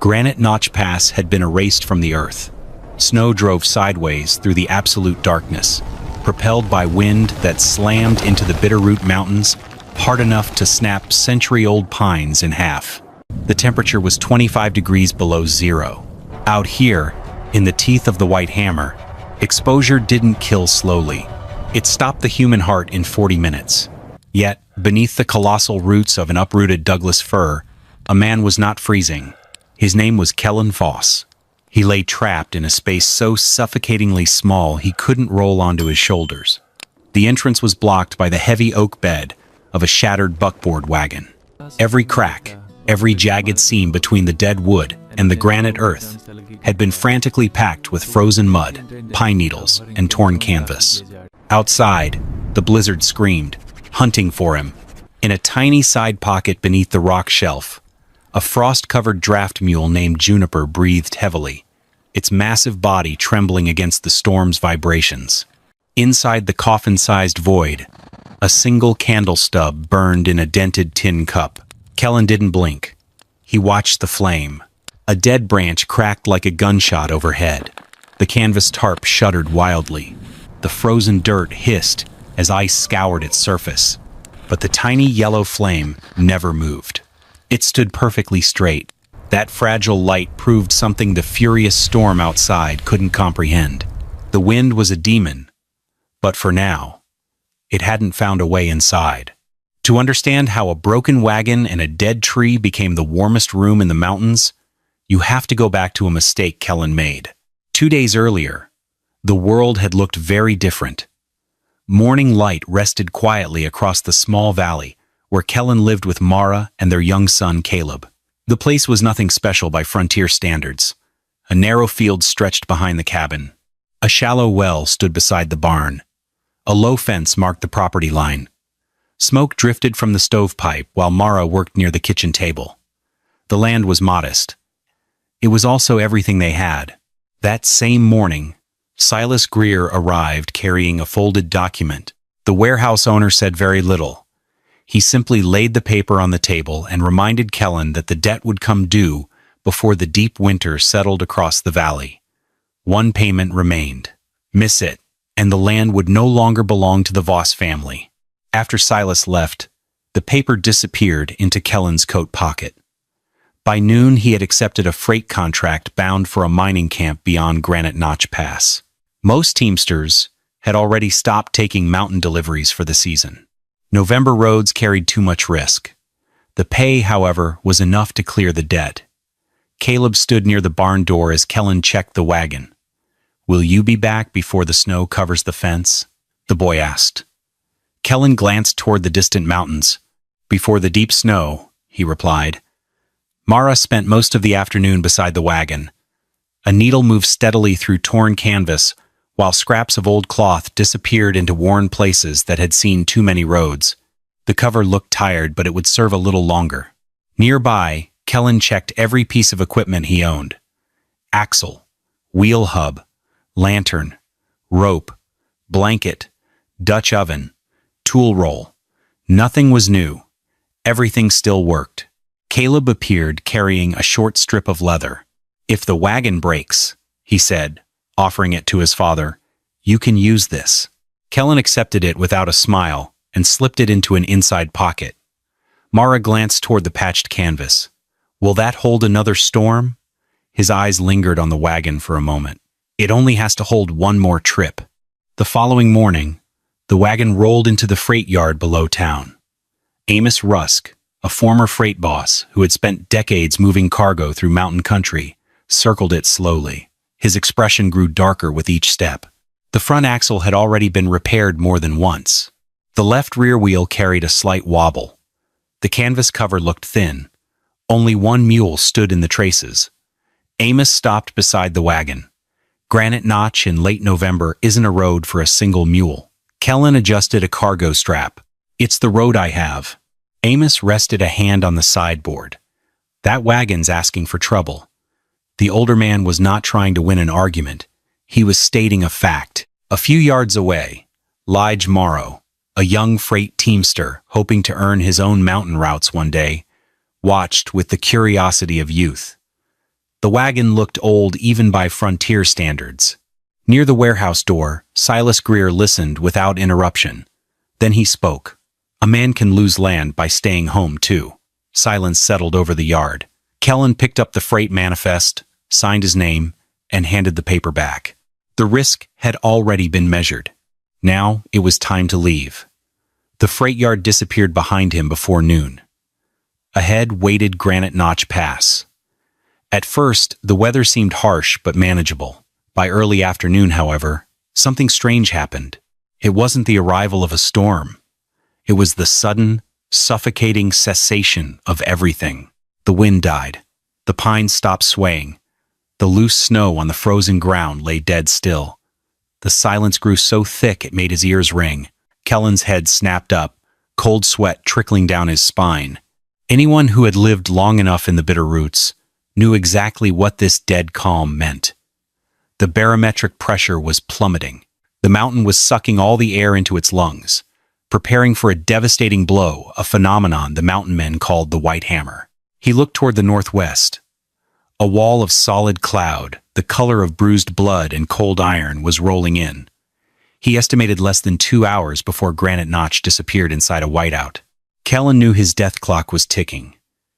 Granite Notch Pass had been erased from the earth. Snow drove sideways through the absolute darkness, propelled by wind that slammed into the Bitterroot Mountains hard enough to snap century-old pines in half. The temperature was 25 degrees below zero. Out here, in the teeth of the White Hammer, exposure didn't kill slowly. It stopped the human heart in 40 minutes. Yet, beneath the colossal roots of an uprooted Douglas fir, a man was not freezing. His name was Kellan Voss. He lay trapped in a space so suffocatingly small he couldn't roll onto his shoulders. The entrance was blocked by the heavy oak bed of a shattered buckboard wagon. Every crack, every jagged seam between the dead wood and the granite earth had been frantically packed with frozen mud, pine needles, and torn canvas. Outside, the blizzard screamed, hunting for him. In a tiny side pocket beneath the rock shelf, a frost-covered draft mule named Juniper breathed heavily, its massive body trembling against the storm's vibrations. Inside the coffin-sized void, a single candle stub burned in a dented tin cup. Kellan didn't blink. He watched the flame. A dead branch cracked like a gunshot overhead. The canvas tarp shuddered wildly. The frozen dirt hissed as ice scoured its surface. But the tiny yellow flame never moved. It stood perfectly straight. That fragile light proved something the furious storm outside couldn't comprehend. The wind was a demon, but for now, it hadn't found a way inside. To understand how a broken wagon and a dead tree became the warmest room in the mountains, you have to go back to a mistake Kellan made. 2 days earlier, the world had looked very different. Morning light rested quietly across the small valley where Kellan lived with Mara and their young son Caleb. The place was nothing special by frontier standards. A narrow field stretched behind the cabin. A shallow well stood beside the barn. A low fence marked the property line. Smoke drifted from the stovepipe while Mara worked near the kitchen table. The land was modest. It was also everything they had. That same morning, Silas Greer arrived carrying a folded document. The warehouse owner said very little. He simply laid the paper on the table and reminded Kellan that the debt would come due before the deep winter settled across the valley. One payment remained. Miss it, and the land would no longer belong to the Voss family. After Silas left, the paper disappeared into Kellan's coat pocket. By noon, he had accepted a freight contract bound for a mining camp beyond Granite Notch Pass. Most teamsters had already stopped taking mountain deliveries for the season. November roads carried too much risk. The pay, however, was enough to clear the debt. Caleb stood near the barn door as Kellan checked the wagon. "Will you be back before the snow covers the fence?" the boy asked. Kellan glanced toward the distant mountains. "Before the deep snow," he replied. Mara spent most of the afternoon beside the wagon. A needle moved steadily through torn canvas, while scraps of old cloth disappeared into worn places that had seen too many roads. The cover looked tired, but it would serve a little longer. Nearby, Kellan checked every piece of equipment he owned. Axle, wheel hub, lantern, rope, blanket, Dutch oven, tool roll. Nothing was new. Everything still worked. Caleb appeared carrying a short strip of leather. "If the wagon breaks," he said, offering it to his father, "you can use this." Kellan accepted it without a smile and slipped it into an inside pocket. Mara glanced toward the patched canvas. "Will that hold another storm?" His eyes lingered on the wagon for a moment. "It only has to hold one more trip." The following morning, the wagon rolled into the freight yard below town. Amos Rusk, a former freight boss who had spent decades moving cargo through mountain country, circled it slowly. His expression grew darker with each step. The front axle had already been repaired more than once. The left rear wheel carried a slight wobble. The canvas cover looked thin. Only one mule stood in the traces. Amos stopped beside the wagon. Granite Notch in late November isn't a road for a single mule. Kellan adjusted a cargo strap. "It's the road I have." Amos rested a hand on the sideboard. "That wagon's asking for trouble." The older man was not trying to win an argument. He was stating a fact. A few yards away, Lige Morrow, a young freight teamster hoping to earn his own mountain routes one day, watched with the curiosity of youth. The wagon looked old even by frontier standards. Near the warehouse door, Silas Greer listened without interruption. Then he spoke. "A man can lose land by staying home, too." Silence settled over the yard. Kellan picked up the freight manifest, signed his name, and handed the paper back. The risk had already been measured. Now it was time to leave. The freight yard disappeared behind him before noon. Ahead waited Granite Notch Pass. At first, the weather seemed harsh but manageable. By early afternoon, however, something strange happened. It wasn't the arrival of a storm. It was the sudden, suffocating cessation of everything. The wind died. The pines stopped swaying. The loose snow on the frozen ground lay dead still. The silence grew so thick it made his ears ring. Kellan's head snapped up, cold sweat trickling down his spine. Anyone who had lived long enough in the bitter roots knew exactly what this dead calm meant. The barometric pressure was plummeting. The mountain was sucking all the air into its lungs, preparing for a devastating blow, a phenomenon the mountain men called the White Hammer. He looked toward the northwest. A wall of solid cloud, the color of bruised blood and cold iron, was rolling in. He estimated less than 2 hours before Granite Notch disappeared inside a whiteout. Kellan knew his death clock was ticking.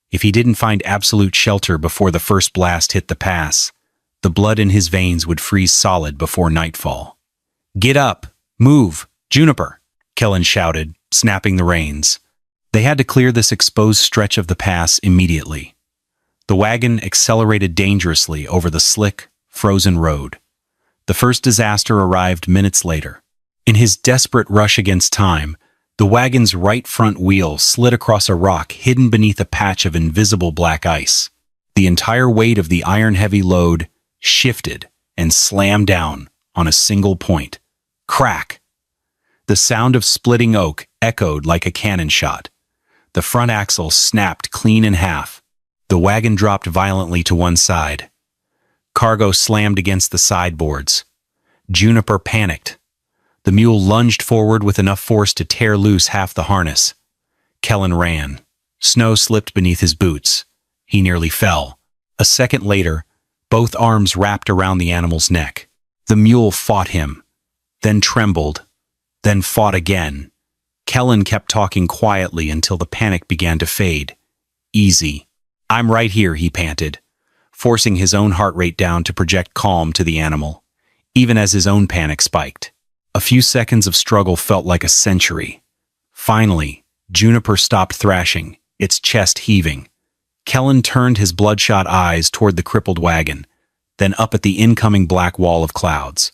If he didn't find absolute shelter before the first blast hit the pass, the blood in his veins would freeze solid before nightfall. "Get up! Move! Juniper!" Kellan shouted, snapping the reins. They had to clear this exposed stretch of the pass immediately. The wagon accelerated dangerously over the slick, frozen road. The first disaster arrived minutes later. In his desperate rush against time, the wagon's right front wheel slid across a rock hidden beneath a patch of invisible black ice. The entire weight of the iron-heavy load shifted and slammed down on a single point. Crack! The sound of splitting oak echoed like a cannon shot. The front axle snapped clean in half. The wagon dropped violently to one side. Cargo slammed against the sideboards. Juniper panicked. The mule lunged forward with enough force to tear loose half the harness. Kellan ran. Snow slipped beneath his boots. He nearly fell. A second later, both arms wrapped around the animal's neck. The mule fought him, then trembled, then fought again. Kellan kept talking quietly until the panic began to fade. "Easy. I'm right here," he panted, forcing his own heart rate down to project calm to the animal, even as his own panic spiked. A few seconds of struggle felt like a century. Finally, Juniper stopped thrashing, its chest heaving. Kellan turned his bloodshot eyes toward the crippled wagon, then up at the incoming black wall of clouds.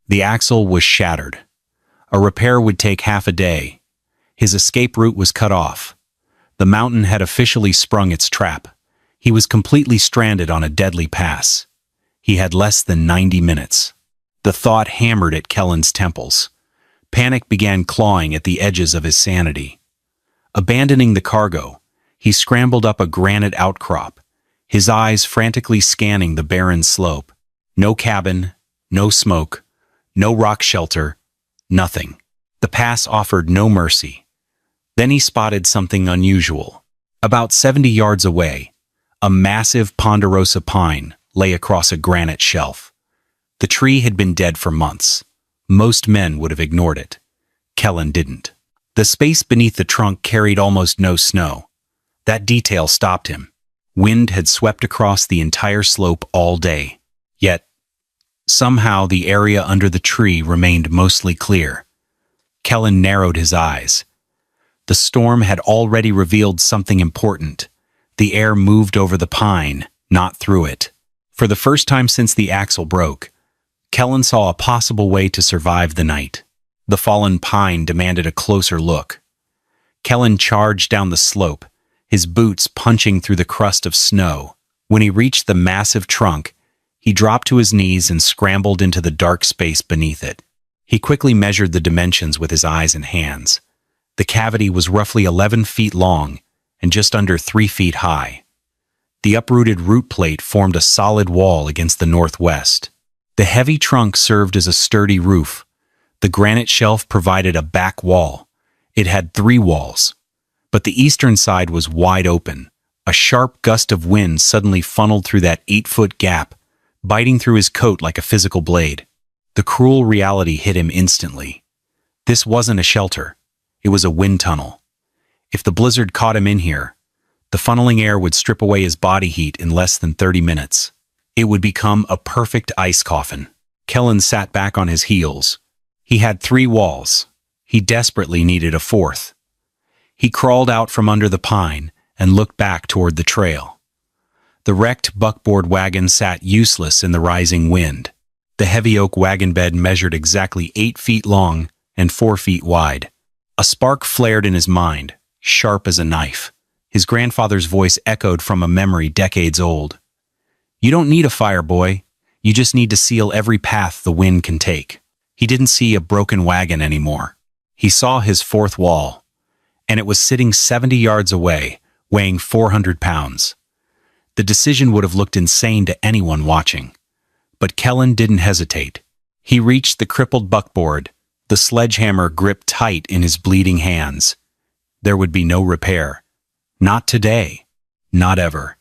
The axle was shattered. A repair would take half a day. His escape route was cut off. The mountain had officially sprung its trap. He was completely stranded on a deadly pass. He had less than 90 minutes. The thought hammered at Kellan's temples. Panic began clawing at the edges of his sanity. Abandoning the cargo, he scrambled up a granite outcrop, his eyes frantically scanning the barren slope. No cabin, no smoke, no rock shelter, nothing. The pass offered no mercy. Then he spotted something unusual. About 70 yards away, a massive ponderosa pine lay across a granite shelf. The tree had been dead for months. Most men would have ignored it. Kellan didn't. The space beneath the trunk carried almost no snow. That detail stopped him. Wind had swept across the entire slope all day. Yet, somehow the area under the tree remained mostly clear. Kellan narrowed his eyes. The storm had already revealed something important. The air moved over the pine, not through it. For the first time since the axle broke, Kellan saw a possible way to survive the night. The fallen pine demanded a closer look. Kellan charged down the slope, his boots punching through the crust of snow. When he reached the massive trunk, he dropped to his knees and scrambled into the dark space beneath it. He quickly measured the dimensions with his eyes and hands. The cavity was roughly 11 feet long and just under 3 feet high. The uprooted root plate formed a solid wall against the northwest. The heavy trunk served as a sturdy roof. The granite shelf provided a back wall. It had 3 walls, but the eastern side was wide open, A sharp gust of wind suddenly funneled through that 8-foot gap, biting through his coat like a physical blade. The cruel reality hit him instantly. This wasn't a shelter. It was a wind tunnel. If the blizzard caught him in here, the funneling air would strip away his body heat in less than 30 minutes. It would become a perfect ice coffin. Kellan sat back on his heels. He had 3 walls. He desperately needed a 4th. He crawled out from under the pine and looked back toward the trail. The wrecked buckboard wagon sat useless in the rising wind. The heavy oak wagon bed measured exactly 8 feet long and 4 feet wide. A spark flared in his mind, sharp as a knife. His grandfather's voice echoed from a memory decades old. "You don't need a fire, boy. You just need to seal every path the wind can take." He didn't see a broken wagon anymore. He saw his 4th wall, and it was sitting 70 yards away, weighing 400 pounds. The decision would have looked insane to anyone watching. But Kellan didn't hesitate. He reached the crippled buckboard, the sledgehammer gripped tight in his bleeding hands. There would be no repair. Not today. Not ever.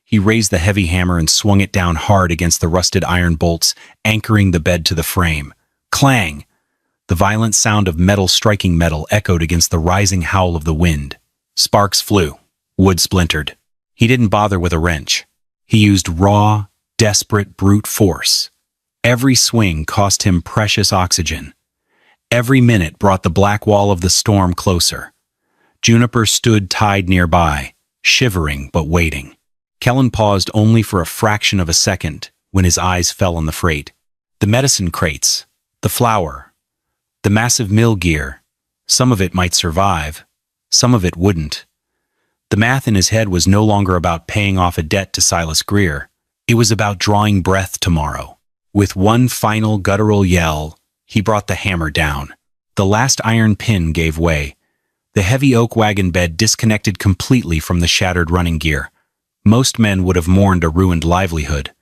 He raised the heavy hammer and swung it down hard against the rusted iron bolts, anchoring the bed to the frame. Clang! The violent sound of metal striking metal echoed against the rising howl of the wind. Sparks flew. Wood splintered. He didn't bother with a wrench. He used raw, desperate brute force. Every swing cost him precious oxygen. Every minute brought the black wall of the storm closer. Juniper stood tied nearby, shivering but waiting. Kellan paused only for a fraction of a second when his eyes fell on the freight. The medicine crates, the flour, the massive mill gear. Some of it might survive, some of it wouldn't. The math in his head was no longer about paying off a debt to Silas Greer. It was about drawing breath tomorrow. With one final guttural yell, he brought the hammer down. The last iron pin gave way. The heavy oak wagon bed disconnected completely from the shattered running gear. Most men would have mourned a ruined livelihood.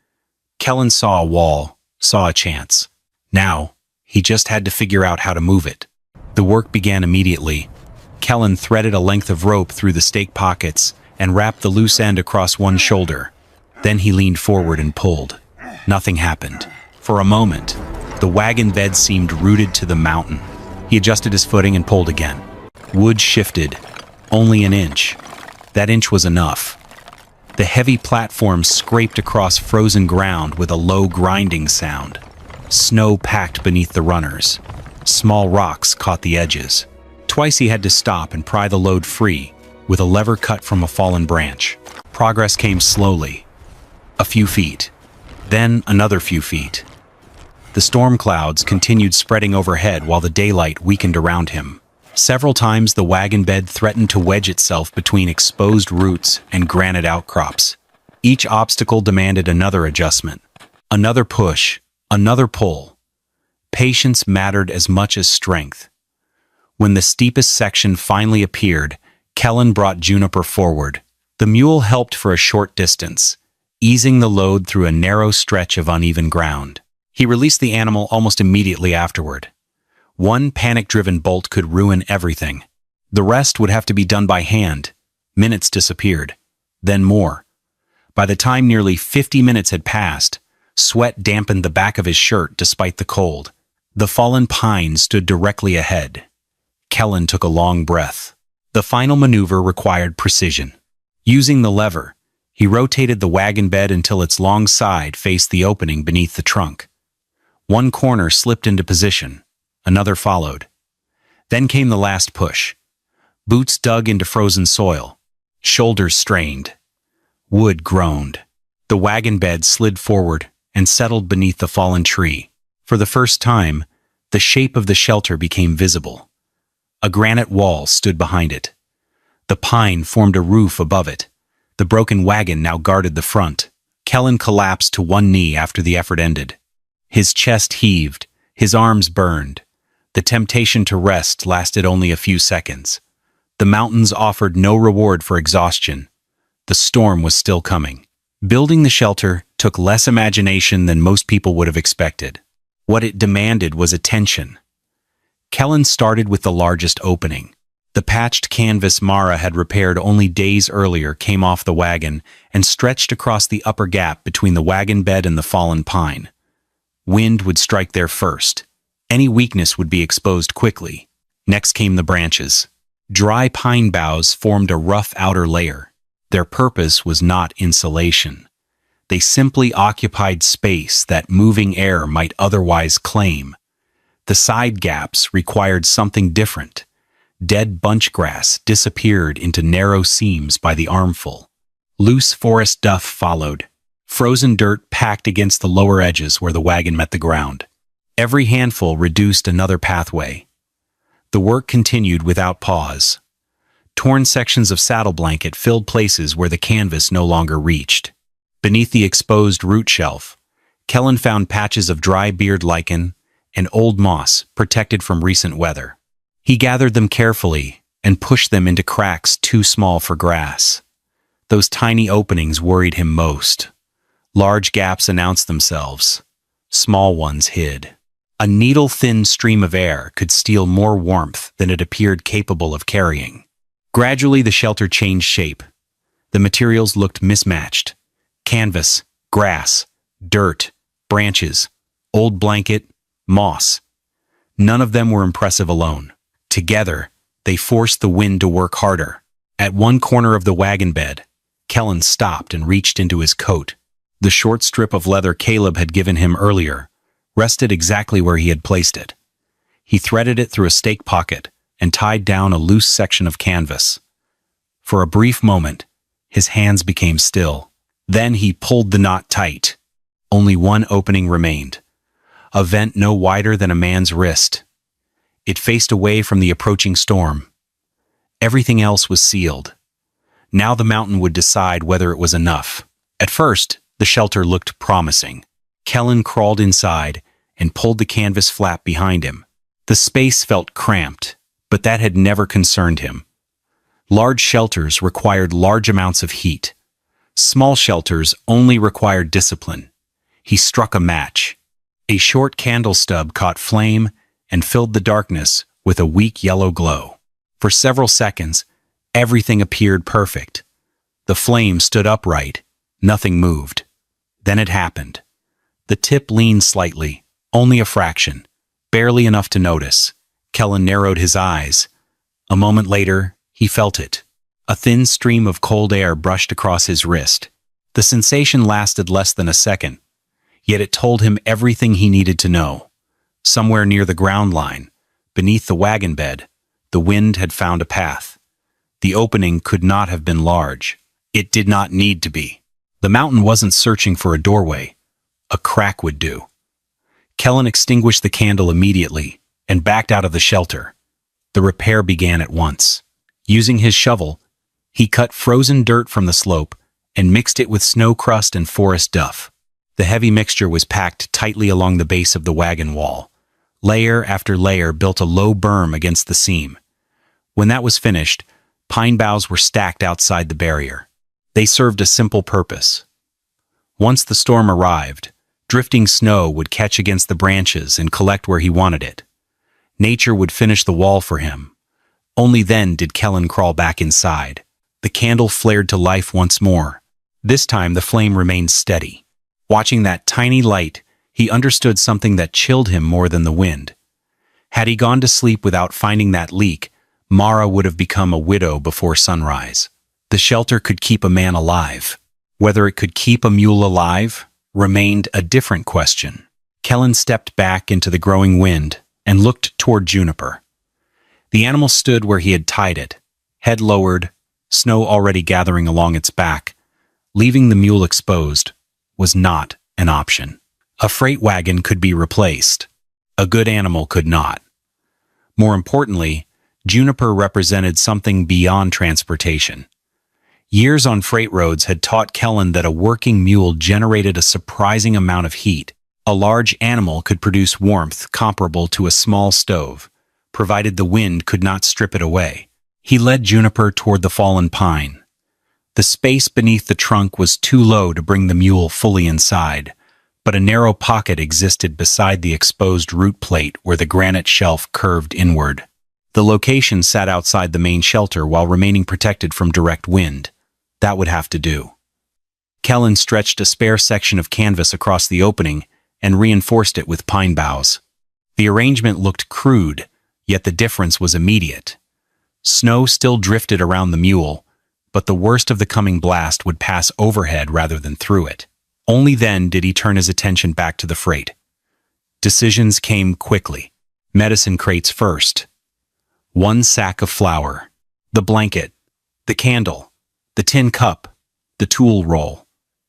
Kellan saw a wall, saw a chance. Now, he just had to figure out how to move it. The work began immediately. Kellan threaded a length of rope through the stake pockets and wrapped the loose end across one shoulder. Then he leaned forward and pulled. Nothing happened. For a moment, the wagon bed seemed rooted to the mountain. He adjusted his footing and pulled again. Wood shifted, only an inch. That inch was enough. The heavy platform scraped across frozen ground with a low grinding sound. Snow packed beneath the runners. Small rocks caught the edges. Twice he had to stop and pry the load free, with a lever cut from a fallen branch. Progress came slowly. A few feet. Then another few feet. The storm clouds continued spreading overhead while the daylight weakened around him. Several times the wagon bed threatened to wedge itself between exposed roots and granite outcrops. Each obstacle demanded another adjustment, another push, another pull. Patience mattered as much as strength. When the steepest section finally appeared, Kellan brought Juniper forward. The mule helped for a short distance, easing the load through a narrow stretch of uneven ground. He released the animal almost immediately afterward. One panic-driven bolt could ruin everything. The rest would have to be done by hand. Minutes disappeared. Then more. By the time nearly 50 minutes had passed, sweat dampened the back of his shirt despite the cold. The fallen pine stood directly ahead. Kellan took a long breath. The final maneuver required precision. Using the lever, he rotated the wagon bed until its long side faced the opening beneath the trunk. One corner slipped into position. Another followed. Then came the last push. Boots dug into frozen soil. Shoulders strained. Wood groaned. The wagon bed slid forward and settled beneath the fallen tree. For the first time, the shape of the shelter became visible. A granite wall stood behind it. The pine formed a roof above it. The broken wagon now guarded the front. Kellan collapsed to one knee after the effort ended. His chest heaved, his arms burned. The temptation to rest lasted only a few seconds. The mountains offered no reward for exhaustion. The storm was still coming. Building the shelter took less imagination than most people would have expected. What it demanded was attention. Kellan started with the largest opening. The patched canvas Mara had repaired only days earlier came off the wagon and stretched across the upper gap between the wagon bed and the fallen pine. Wind would strike there first. Any weakness would be exposed quickly. Next came the branches. Dry pine boughs formed a rough outer layer. Their purpose was not insulation. They simply occupied space that moving air might otherwise claim. The side gaps required something different. Dead bunch grass disappeared into narrow seams by the armful. Loose forest duff followed. Frozen dirt packed against the lower edges where the wagon met the ground. Every handful reduced another pathway. The work continued without pause. Torn sections of saddle blanket filled places where the canvas no longer reached. Beneath the exposed root shelf, Kellan found patches of dry beard lichen and old moss protected from recent weather. He gathered them carefully and pushed them into cracks too small for grass. Those tiny openings worried him most. Large gaps announced themselves. Small ones hid. A needle-thin stream of air could steal more warmth than it appeared capable of carrying. Gradually, the shelter changed shape. The materials looked mismatched. Canvas, grass, dirt, branches, old blanket, moss. None of them were impressive alone. Together, they forced the wind to work harder. At one corner of the wagon bed, Kellan stopped and reached into his coat. The short strip of leather Caleb had given him earlier rested exactly where he had placed it. He threaded it through a stake pocket and tied down a loose section of canvas. For a brief moment, his hands became still. Then he pulled the knot tight. Only one opening remained, a vent no wider than a man's wrist. It faced away from the approaching storm. Everything else was sealed. Now the mountain would decide whether it was enough. At first, the shelter looked promising. Kellan crawled inside and pulled the canvas flap behind him. The space felt cramped, but that had never concerned him. Large shelters required large amounts of heat. Small shelters only required discipline. He struck a match. A short candle stub caught flame and filled the darkness with a weak yellow glow. For several seconds, everything appeared perfect. The flame stood upright. Nothing moved. Then it happened. The tip leaned slightly, only a fraction, barely enough to notice. Kellan narrowed his eyes. A moment later, he felt it. A thin stream of cold air brushed across his wrist. The sensation lasted less than a second, yet it told him everything he needed to know. Somewhere near the ground line, beneath the wagon bed, the wind had found a path. The opening could not have been large. It did not need to be. The mountain wasn't searching for a doorway. A crack would do. Kellan extinguished the candle immediately and backed out of the shelter. The repair began at once. Using his shovel, he cut frozen dirt from the slope and mixed it with snow crust and forest duff. The heavy mixture was packed tightly along the base of the wagon wall. Layer after layer built a low berm against the seam. When that was finished, pine boughs were stacked outside the barrier. They served a simple purpose. Once the storm arrived, drifting snow would catch against the branches and collect where he wanted it. Nature would finish the wall for him. Only then did Kellan crawl back inside. The candle flared to life once more. This time the flame remained steady. Watching that tiny light, he understood something that chilled him more than the wind. Had he gone to sleep without finding that leak, Mara would have become a widow before sunrise. The shelter could keep a man alive. Whether it could keep a mule alive remained a different question. Kellan stepped back into the growing wind and looked toward Juniper. The animal stood where he had tied it, head lowered, snow already gathering along its back. Leaving the mule exposed was not an option. A freight wagon could be replaced. A good animal could not. More importantly, Juniper represented something beyond transportation. Years on freight roads had taught Kellan that a working mule generated a surprising amount of heat. A large animal could produce warmth comparable to a small stove, provided the wind could not strip it away. He led Juniper toward the fallen pine. The space beneath the trunk was too low to bring the mule fully inside, but a narrow pocket existed beside the exposed root plate where the granite shelf curved inward. The location sat outside the main shelter while remaining protected from direct wind. That would have to do. Kellan stretched a spare section of canvas across the opening and reinforced it with pine boughs. The arrangement looked crude, yet the difference was immediate. Snow still drifted around the mule, but the worst of the coming blast would pass overhead rather than through it. Only then did he turn his attention back to the freight. Decisions came quickly. Medicine crates first. 1 sack of flour, the blanket, the candle, the tin cup, the tool roll.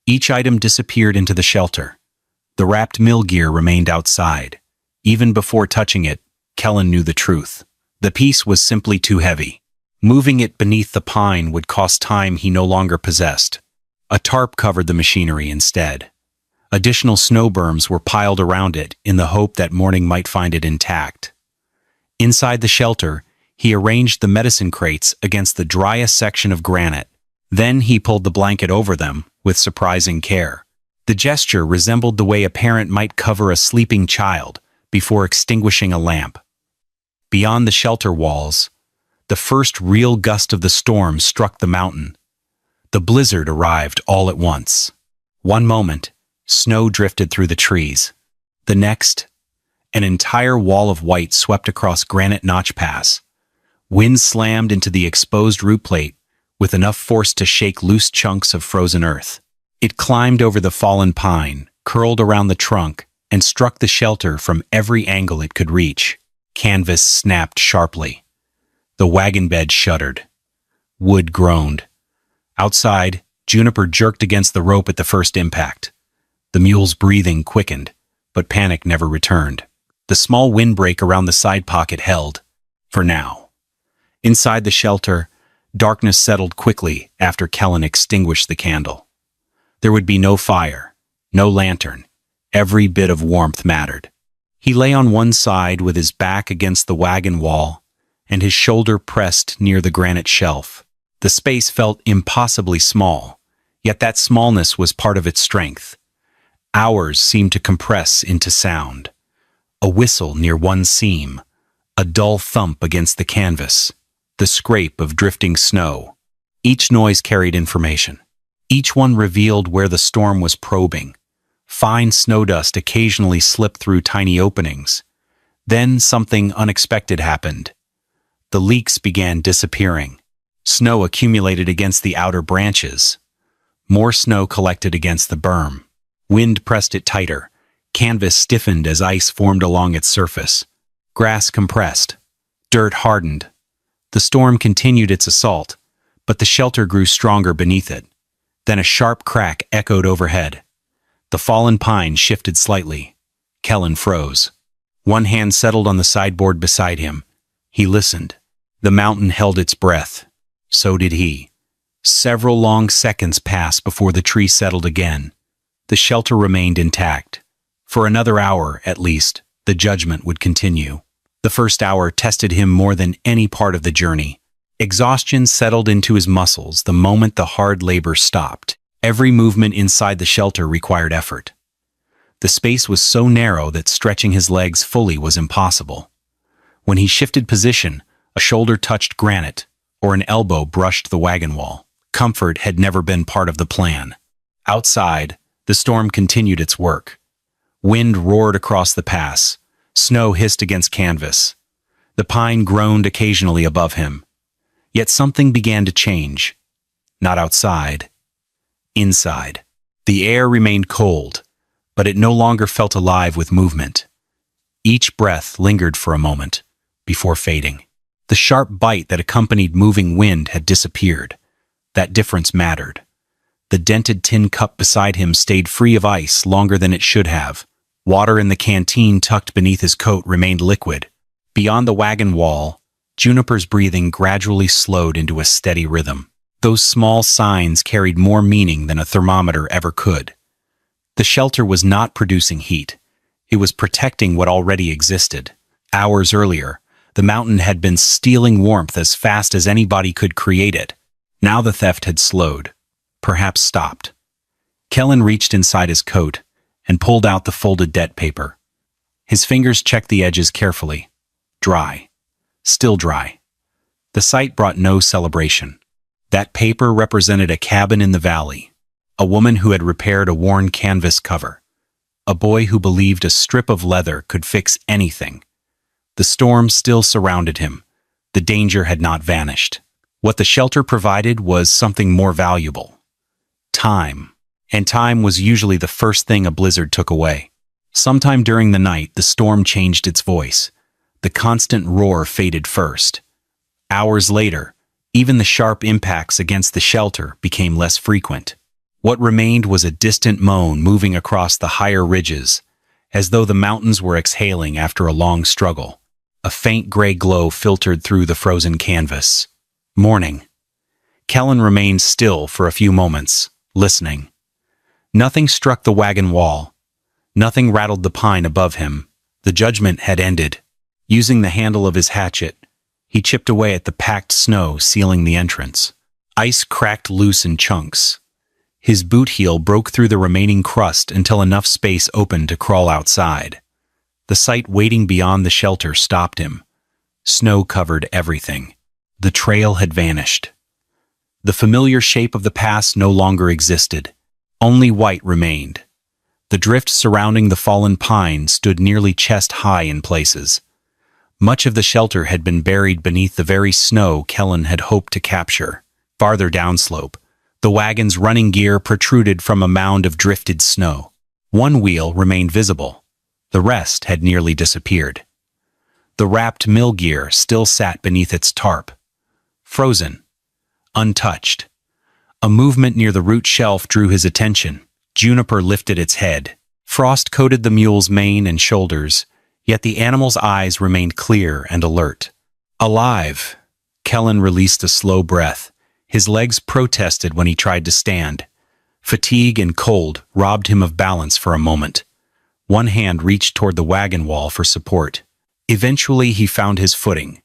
Each item disappeared into the shelter. The wrapped mill gear remained outside. Even before touching it, Kellan knew the truth. The piece was simply too heavy. Moving it beneath the pine would cost time he no longer possessed. A tarp covered the machinery instead. Additional snow berms were piled around it in the hope that morning might find it intact. Inside the shelter, he arranged the medicine crates against the driest section of granite. Then he pulled the blanket over them with surprising care. The gesture resembled the way a parent might cover a sleeping child before extinguishing a lamp. Beyond the shelter walls, the first real gust of the storm struck the mountain. The blizzard arrived all at once. One moment, snow drifted through the trees. The next, an entire wall of white swept across Granite Notch Pass. Wind slammed into the exposed root plate with enough force to shake loose chunks of frozen earth. It climbed over the fallen pine, curled around the trunk, and struck the shelter from every angle it could reach. Canvas snapped sharply. The wagon bed shuddered. Wood groaned. Outside, Juniper jerked against the rope at the first impact. The mule's breathing quickened, but panic never returned. The small windbreak around the side pocket held, for now. Inside the shelter, darkness settled quickly after Kellan extinguished the candle. There would be no fire, no lantern. Every bit of warmth mattered. He lay on one side with his back against the wagon wall and his shoulder pressed near the granite shelf. The space felt impossibly small, yet that smallness was part of its strength. Hours seemed to compress into sound. A whistle near one seam, a dull thump against the canvas, the scrape of drifting snow. Each noise carried information. Each one revealed where the storm was probing. Fine snow dust occasionally slipped through tiny openings. Then something unexpected happened. The leaks began disappearing. Snow accumulated against the outer branches. More snow collected against the berm. Wind pressed it tighter. Canvas stiffened as ice formed along its surface. Grass compressed. Dirt hardened. The storm continued its assault, but the shelter grew stronger beneath it. Then a sharp crack echoed overhead. The fallen pine shifted slightly. Kellan froze. One hand settled on the sideboard beside him. He listened. The mountain held its breath. So did he. Several long seconds passed before the tree settled again. The shelter remained intact. For another hour, at least, the judgment would continue. The first hour tested him more than any part of the journey. Exhaustion settled into his muscles the moment the hard labor stopped. Every movement inside the shelter required effort. The space was so narrow that stretching his legs fully was impossible. When he shifted position, a shoulder touched granite, or an elbow brushed the wagon wall. Comfort had never been part of the plan. Outside, the storm continued its work. Wind roared across the pass. Snow hissed against canvas. The pine groaned occasionally above him. Yet something began to change. Not outside. Inside. The air remained cold, but it no longer felt alive with movement. Each breath lingered for a moment, before fading. The sharp bite that accompanied moving wind had disappeared. That difference mattered. The dented tin cup beside him stayed free of ice longer than it should have. Water in the canteen tucked beneath his coat remained liquid. Beyond the wagon wall, Juniper's breathing gradually slowed into a steady rhythm. Those small signs carried more meaning than a thermometer ever could. The shelter was not producing heat. It was protecting what already existed. Hours earlier, the mountain had been stealing warmth as fast as anybody could create it. Now the theft had slowed, perhaps stopped. Kellan reached inside his coat and pulled out the folded debt paper. His fingers checked the edges carefully. Dry. still dry. The sight brought no celebration. That paper represented a cabin in the valley, a woman who had repaired a worn canvas cover, a boy who believed a strip of leather could fix anything. The storm still surrounded him. The danger had not vanished. What the shelter provided was something more valuable: time. And time was usually the first thing a blizzard took away. Sometime during the night, the storm changed its voice. The constant roar faded first. Hours later, even the sharp impacts against the shelter became less frequent. What remained was a distant moan moving across the higher ridges, as though the mountains were exhaling after a long struggle. A faint gray glow filtered through the frozen canvas. Morning. Kellan remained still for a few moments, listening. Nothing struck the wagon wall. Nothing rattled the pine above him. The judgment had ended. Using the handle of his hatchet, he chipped away at the packed snow sealing the entrance. Ice cracked loose in chunks. His boot heel broke through the remaining crust until enough space opened to crawl outside. The sight waiting beyond the shelter stopped him. Snow covered everything. The trail had vanished. The familiar shape of the pass no longer existed. Only white remained. The drift surrounding the fallen pine stood nearly chest-high in places. Much of the shelter had been buried beneath the very snow Kellan had hoped to capture. Farther downslope, the wagon's running gear protruded from a mound of drifted snow. One wheel remained visible. The rest had nearly disappeared. The wrapped mill gear still sat beneath its tarp, frozen, untouched. A movement near the root shelf drew his attention. Juniper lifted its head. Frost coated the mule's mane and shoulders, yet the animal's eyes remained clear and alert. Alive! Kellan released a slow breath. His legs protested when he tried to stand. Fatigue and cold robbed him of balance for a moment. One hand reached toward the wagon wall for support. Eventually he found his footing.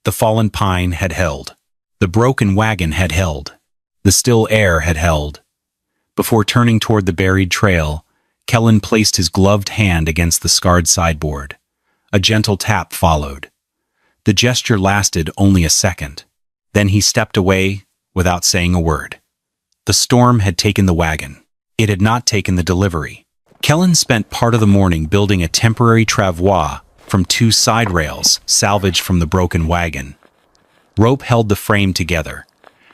The fallen pine had held. The broken wagon had held. The still air had held. Before turning toward the buried trail, Kellan placed his gloved hand against the scarred sideboard. A gentle tap followed. The gesture lasted only a second. Then he stepped away without saying a word. The storm had taken the wagon. It had not taken the delivery. Kellan spent part of the morning building a temporary travois from 2 side rails salvaged from the broken wagon. Rope held the frame together.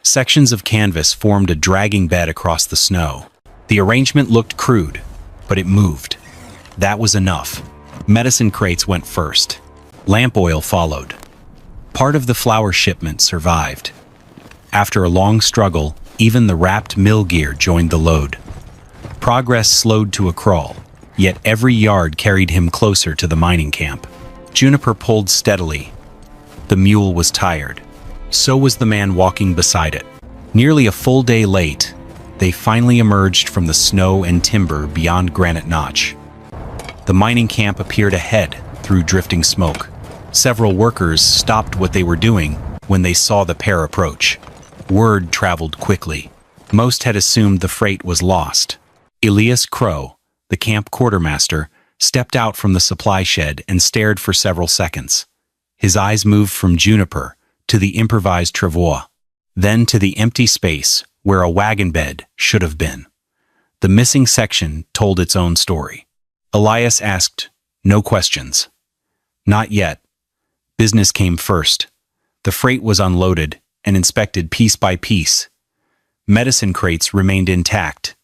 Sections of canvas formed a dragging bed across the snow. The arrangement looked crude, but it moved. That was enough. Medicine crates went first. Lamp oil followed. Part of the flour shipment survived. After a long struggle, even the wrapped mill gear joined the load. Progress slowed to a crawl, yet every yard carried him closer to the mining camp. Juniper pulled steadily. The mule was tired. So was the man walking beside it. Nearly a full day late, they finally emerged from the snow and timber beyond Granite Notch. The mining camp appeared ahead through drifting smoke. Several workers stopped what they were doing when they saw the pair approach. Word traveled quickly. Most had assumed the freight was lost. Elias Crow, the camp quartermaster, stepped out from the supply shed and stared for several seconds. His eyes moved from Juniper to the improvised travois, then to the empty space where a wagon bed should have been. The missing section told its own story. Elias asked no questions. Not yet. Business came first. The freight was unloaded and inspected piece by piece. Medicine crates remained intact.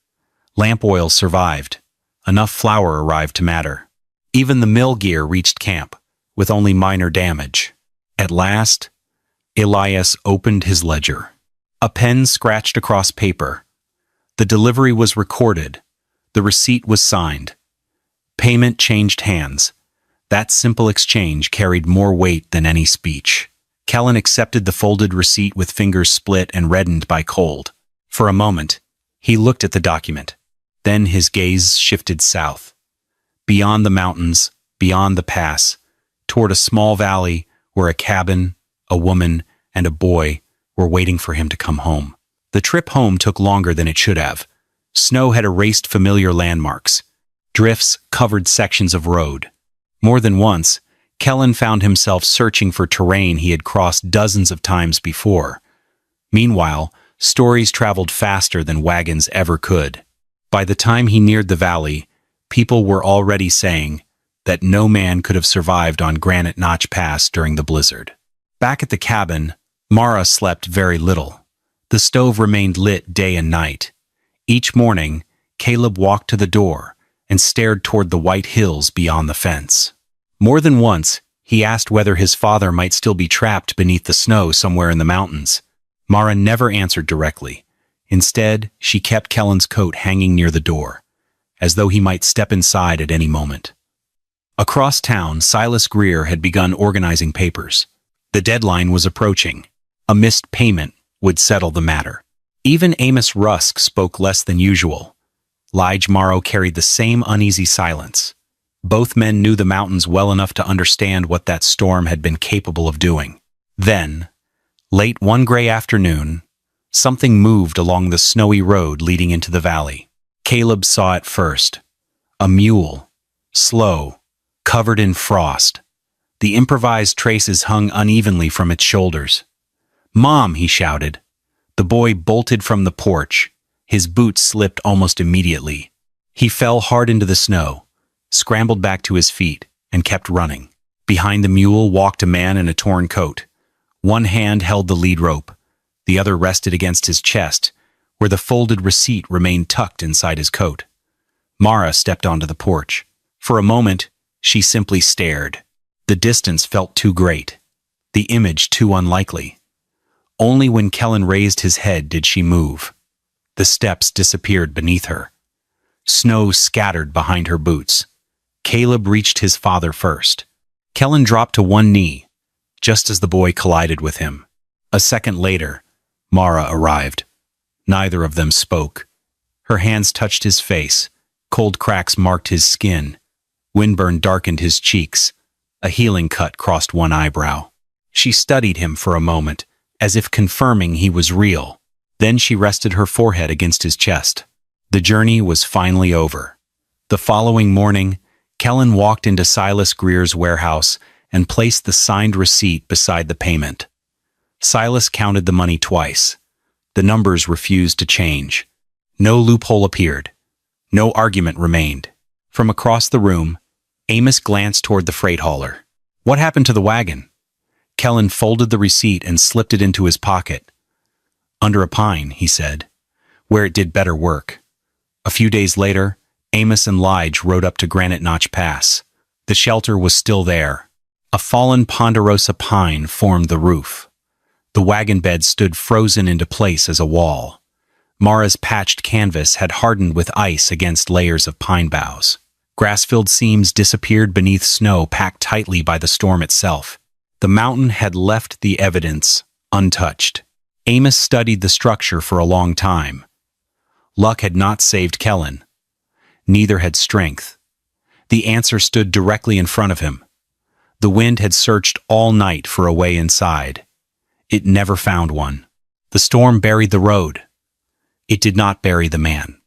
Lamp oil survived. Enough flour arrived to matter. Even the mill gear reached camp, with only minor damage. At last, Elias opened his ledger. A pen scratched across paper. The delivery was recorded. The receipt was signed. Payment changed hands. That simple exchange carried more weight than any speech. Kellan accepted the folded receipt with fingers split and reddened by cold. For a moment, he looked at the document. Then his gaze shifted south. Beyond the mountains, beyond the pass, toward a small valley where a cabin, a woman, and a boy were waiting for him to come home. The trip home took longer than it should have. Snow had erased familiar landmarks. Drifts covered sections of road. More than once, Kellan found himself searching for terrain he had crossed dozens of times before. Meanwhile, stories traveled faster than wagons ever could. By the time he neared the valley, people were already saying that no man could have survived on Granite Notch Pass during the blizzard. Back at the cabin, Mara slept very little. The stove remained lit day and night. Each morning, Caleb walked to the door and stared toward the white hills beyond the fence. More than once, he asked whether his father might still be trapped beneath the snow somewhere in the mountains. Mara never answered directly. Instead, she kept Kellan's coat hanging near the door, as though he might step inside at any moment. Across town, Silas Greer had begun organizing papers. The deadline was approaching. A missed payment would settle the matter. Even Amos Rusk spoke less than usual. Lige Morrow carried the same uneasy silence. Both men knew the mountains well enough to understand what that storm had been capable of doing. Then, late one gray afternoon, something moved along the snowy road leading into the valley. Caleb saw it first. A mule, slow, covered in frost. The improvised traces hung unevenly from its shoulders. "Mom!" he shouted. The boy bolted from the porch. His boots slipped almost immediately. He fell hard into the snow, scrambled back to his feet, and kept running. Behind the mule walked a man in a torn coat. One hand held the lead rope. The other rested against his chest, where the folded receipt remained tucked inside his coat. Mara stepped onto the porch. For a moment, she simply stared. The distance felt too great, the image too unlikely. Only when Kellan raised his head did she move. The steps disappeared beneath her. Snow scattered behind her boots. Caleb reached his father first. Kellan dropped to one knee, just as the boy collided with him. A second later, Mara arrived. Neither of them spoke. Her hands touched his face. Cold cracks marked his skin. Windburn darkened his cheeks. A healing cut crossed one eyebrow. She studied him for a moment, as if confirming he was real. Then she rested her forehead against his chest. The journey was finally over. The following morning, Kellan walked into Silas Greer's warehouse and placed the signed receipt beside the payment. Silas counted the money twice. The numbers refused to change. No loophole appeared. No argument remained. From across the room, Amos glanced toward the freight hauler. "What happened to the wagon?" Kellan folded the receipt and slipped it into his pocket. "Under a pine," he said, "where it did better work." A few days later, Amos and Lige rode up to Granite Notch Pass. The shelter was still there. A fallen ponderosa pine formed the roof. The wagon bed stood frozen into place as a wall. Mara's patched canvas had hardened with ice against layers of pine boughs. Grass-filled seams disappeared beneath snow packed tightly by the storm itself. The mountain had left the evidence untouched. Amos studied the structure for a long time. Luck had not saved Kellan. Neither had strength. The answer stood directly in front of him. The wind had searched all night for a way inside. It never found one. The storm buried the road. It did not bury the man.